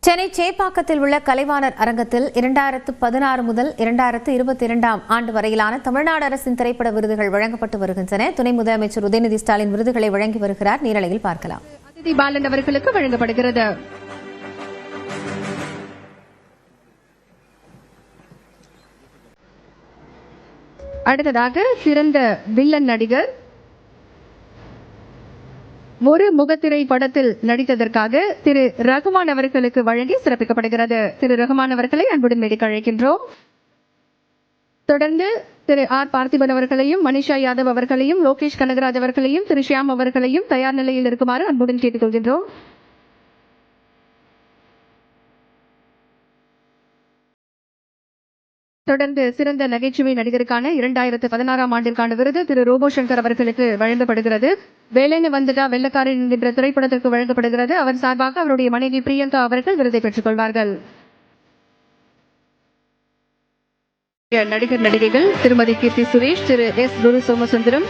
சென்னை சேப்பாக்கத்தில் உள்ள கலைவாணர் அரங்கத்தில் 2016 முதல் 2022 ஆண்டு வரையிலான தமிழ்நாடு அரசின் திரைப்பட விருதுகள் வழங்கப்பட்டு வருகின்றன. துணை முதலமைச்சர் உதயநிதி ஸ்டாலின் விருதுகளை வழங்கி வருகிறார். நேரலையில் பார்க்கலாம். அதிதி பாலன் அவர்களுக்கு வழங்கப்படுகிறது. அடுத்ததாக சிறந்த வில்லன் நடிகர் ஒரு முகத்திரை படத்தில் நடித்ததற்காக திரு ரகுமான் அவர்களுக்கு வழங்கி சிறப்பிக்கப்படுகிறது. திரு ரகுமான் அவர்களை அன்புடன் மேடைக்கு அழைக்கின்றோம். தொடர்ந்து திரு ஆர் பார்த்திபன் அவர்களையும், மனிஷா யாதவ் அவர்களையும், லோகேஷ் கனகராஜ் அவர்களையும், திரு ஷியாம் அவர்களையும் தயார் நிலையில் இருக்குமாறு அன்புடன் கேட்டுக்கொள்கின்றோம். தொடர்ந்து சிறந்த நகைச்சுவை நடிகருக்கான 2016 ஆண்டிற்கான விருது திரு ரோபோ சங்கர் அவர்களுக்கு வழங்கப்படுகிறது. வேலைன்னு வந்துட்டா வெள்ளக்காரன் என்கின்ற திரைப்படத்திற்கு வழங்கப்படுகிறது. அவர் சார்பாக அவருடைய மனைவி பிரியங்கா அவர்கள் விருதை பெற்றுக் கொள்வார்கள். நடிகர் நடிகைகள் திருமதி கீர்த்தி சுரேஷ், திரு எஸ் குரு சோமசுந்தரம்,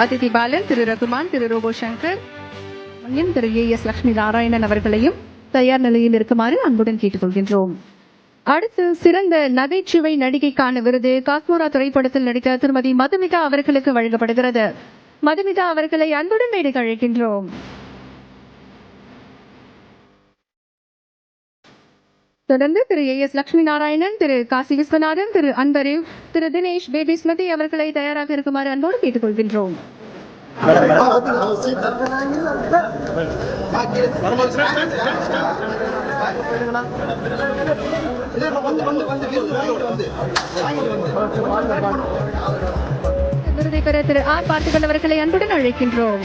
அதிதி பாலன், திரு ரகுமான், திரு ரோபோ சங்கர், திரு AS லட்சுமி நாராயணன் அவர்களையும் தயார் நிலையில் இருக்குமாறு அன்புடன் கேட்டுக்கொள்கின்றோம். அடுத்து சிறந்த நகைச்சுவை நடிகைக்கான விருது காஸ்மோரா திரைப்படத்தில் நடித்த திருமதி மதுமிதா அவர்களுக்கு வழங்கப்படுகிறது. மதுமிதா அவர்களை அன்புடன் மேடைக்கு அழைக்கின்றோம். தொடர்ந்து திரு AS லட்சுமி நாராயணன், திரு காசி விஸ்வநாதன், திரு அன்பரேவ், திரு தினேஷ் பேபி ஸ்மிருதி அவர்களை தயாராக இருக்குமாறு அன்போடு கேட்டுக்கொள்கின்றோம். விருதை பெற திரு ஆர் பார்த்திபன் அவர்களை அன்புடன் அழைக்கின்றோம்.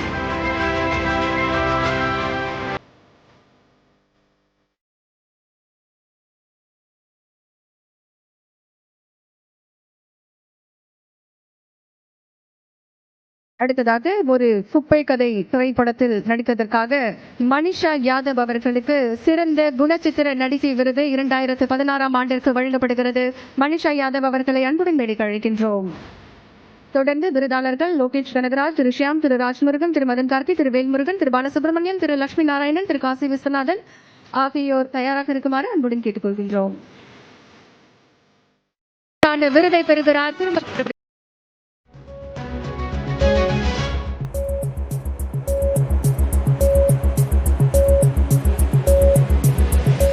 அடுத்ததாக ஒரு குப்பை கதை திரைப்படத்தில் நடித்ததற்காக மனிஷா யாதவ் அவர்களுக்கு சிறந்த குணச்சித்திர நடிகை விருது 2016 ஆண்டிற்கு வழங்கப்படுகிறது. மனிஷா யாதவ் அவர்களை அன்புடன் மேடைக்கு அழைக்கின்றோம். தொடர்ந்து விருதாளர்கள் லோகேஷ் கனகராஜ், திரு ஷியாம், திரு ராஜ்முருகன், திரு மதன் கார்த்தி, திரு வேல்முருகன், திரு பாலசுப்ரமணியன், திரு லட்சுமி நாராயணன், திரு காசி விஸ்வநாதன் ஆகியோர் தயாராக இருக்குமாறு அன்புடன் கேட்டுக்கொள்கின்றோம். விருதை பெறுகிறார்